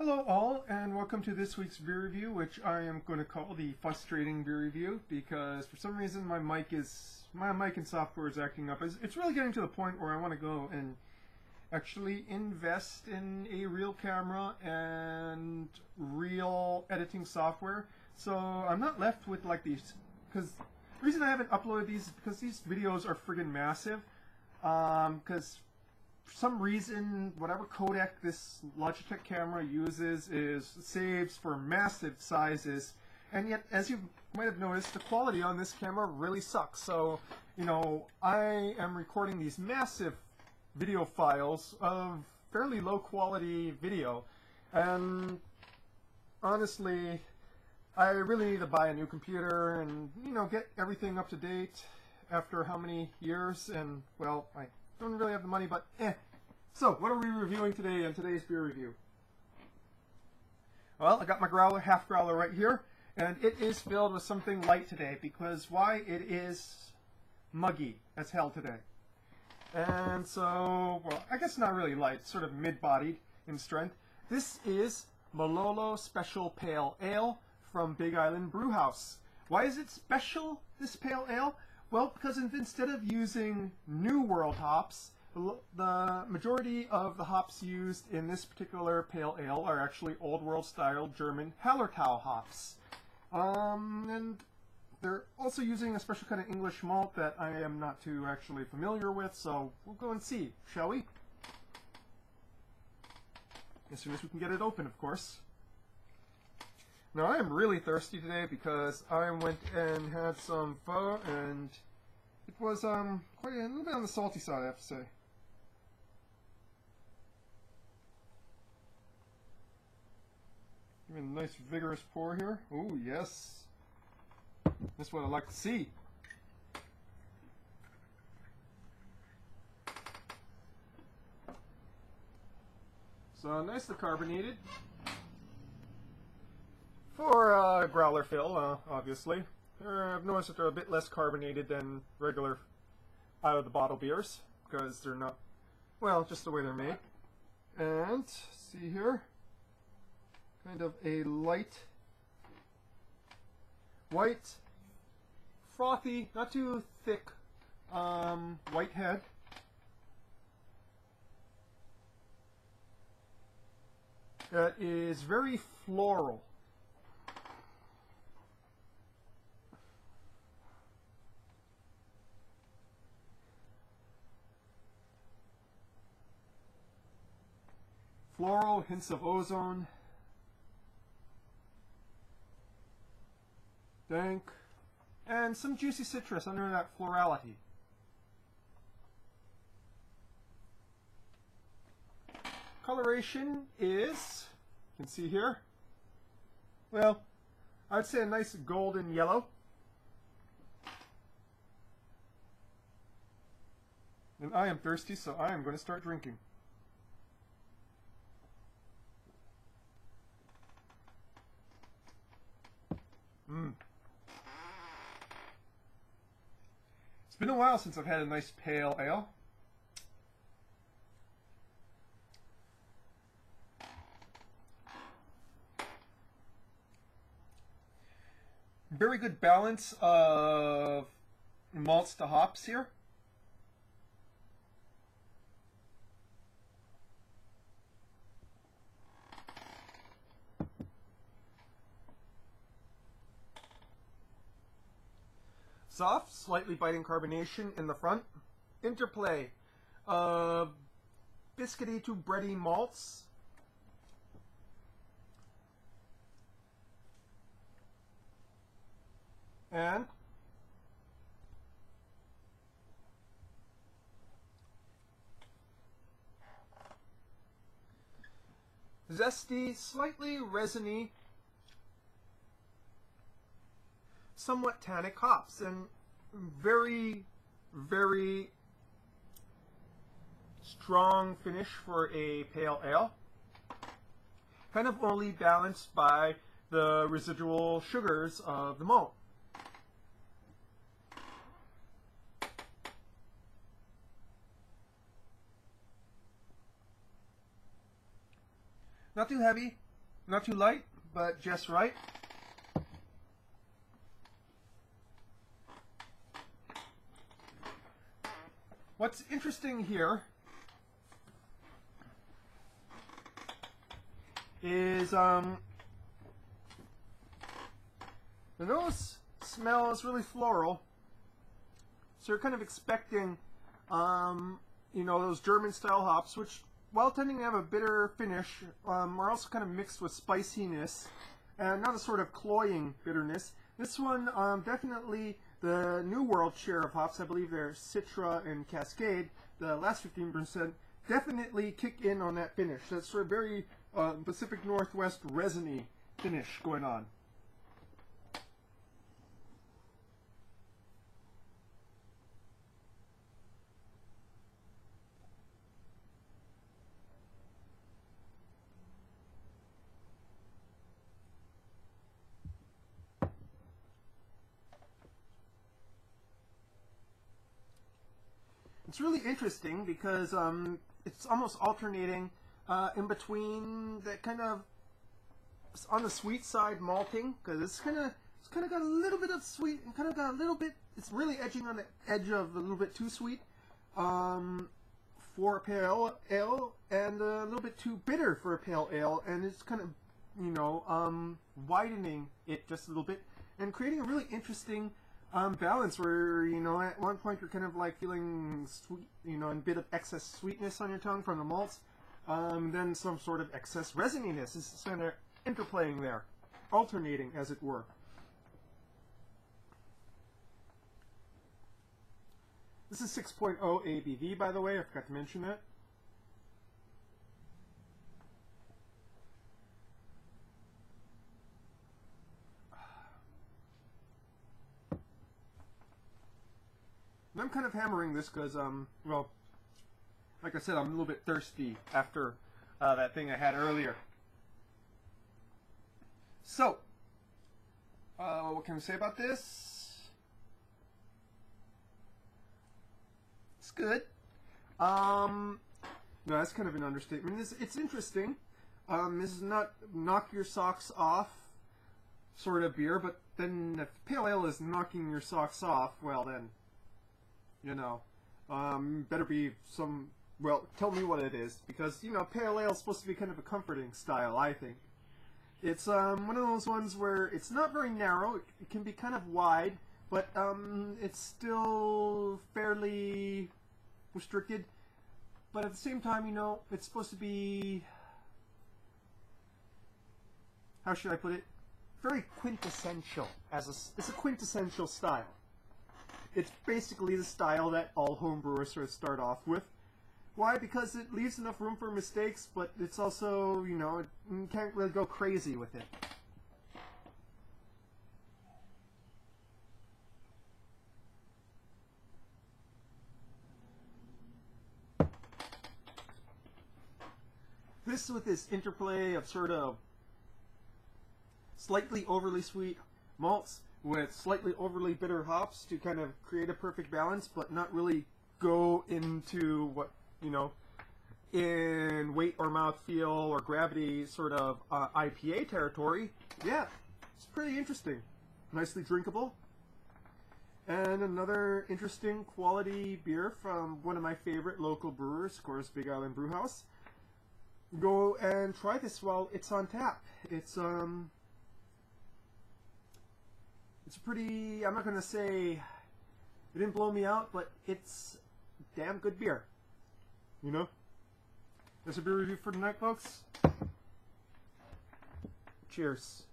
Hello all, and welcome to this week's beer review, which I am going to call the frustrating beer review, because for some reason my mic and software is acting up. It's really getting to the point where I want to go and actually invest in a real camera and real editing software. So I'm not left with like these, because the reason I haven't uploaded these is because these videos are friggin' massive. Because for some reason, whatever codec this Logitech camera uses saves for massive sizes, and yet, as you might have noticed, the quality on this camera really sucks. So, you know, I am recording these massive video files of fairly low quality video, and honestly, I really need to buy a new computer and, you know, get everything up to date after how many years, and, well, I don't really have the money, but So, what are we reviewing today in today's beer review? Well, I got my growler, half growler right here, and it is filled with something light today, because why? It is muggy as hell today. And so, well, I guess not really light, sort of mid-bodied in strength. This is Malolo Special Pale Ale from Big Island Brewhaus. Why is it special, this pale ale? Well, because instead of using New World hops, the majority of the hops used in this particular pale ale are actually Old World style German Hallertau hops. And they're also using a special kind of English malt that I am not too actually familiar with, so we'll go and see, shall we? As soon as we can get it open, of course. Now, I am really thirsty today because I went and had some pho, and it was quite a little bit on the salty side, I have to say. Give it a nice vigorous pour here. Oh, yes. That's what I like to see. So, nicely carbonated. For growler fill, obviously. I've noticed that they're a bit less carbonated than regular out-of-the-bottle beers, because they're not, well, just the way they're made. And, see here, kind of a light, white, frothy, not too thick, white head. That is very floral. Floral, hints of ozone, dank, and some juicy citrus under that florality. Coloration is, you can see here, well, I'd say a nice golden yellow. And I am thirsty, so I am going to start drinking. It's been a while since I've had a nice pale ale. Very good balance of malts to hops here. Soft, slightly biting carbonation in the front. Interplay of biscuity to bready malts. And zesty, slightly resiny, somewhat tannic hops, and very, very strong finish for a pale ale. Kind of only balanced by the residual sugars of the malt. Not too heavy, Not too light, but just right. What's interesting here is the nose smells really floral. So you're kind of expecting, you know, those German style hops, which, while tending to have a bitter finish, are also kind of mixed with spiciness and not a sort of cloying bitterness. This one, definitely the New World share of hops, I believe they're Citra and Cascade, the last 15%, definitely kick in on that finish. That's sort of very Pacific Northwest resiny finish going on. It's really interesting because it's almost alternating in between that kind of on the sweet side malting, because it's kind of got a little bit of sweet and kind of got a little bit. It's really edging on the edge of a little bit too sweet for a pale ale, and a little bit too bitter for a pale ale, and it's kind of, you know, widening it just a little bit and creating a really interesting balance where, you know, at one point you're kind of like feeling sweet, you know, and a bit of excess sweetness on your tongue from the malts, then some sort of excess resininess is kind of interplaying there, alternating as it were. This is 6.0 ABV, by the way, I forgot to mention that. And I'm kind of hammering this because, well, like I said, I'm a little bit thirsty after that thing I had earlier. So, what can we say about this? It's good. No, that's kind of an understatement. It's interesting. This is not knock your socks off sort of beer, but then if pale ale is knocking your socks off, well then, you know, better be some, well, tell me what it is, because, you know, pale ale is supposed to be kind of a comforting style, I think. It's one of those ones where it's not very narrow, it can be kind of wide, but it's still fairly restricted, but at the same time, you know, it's supposed to be, how should I put it, very quintessential. It's a quintessential style. It's basically the style that all homebrewers sort of start off with. Why? Because it leaves enough room for mistakes, but it's also, you know, you can't really go crazy with it. This, with this interplay of sort of slightly overly sweet malts with slightly overly bitter hops to kind of create a perfect balance, but not really go into what, you know, in weight or mouthfeel or gravity sort of IPA territory. Yeah, it's pretty interesting. Nicely drinkable. And another interesting quality beer from one of my favorite local brewers, of course, Big Island Brewhaus. Go and try this while it's on tap. It's pretty, I'm not going to say it didn't blow me out, but it's damn good beer. You know? That's a beer review for tonight, folks. Cheers.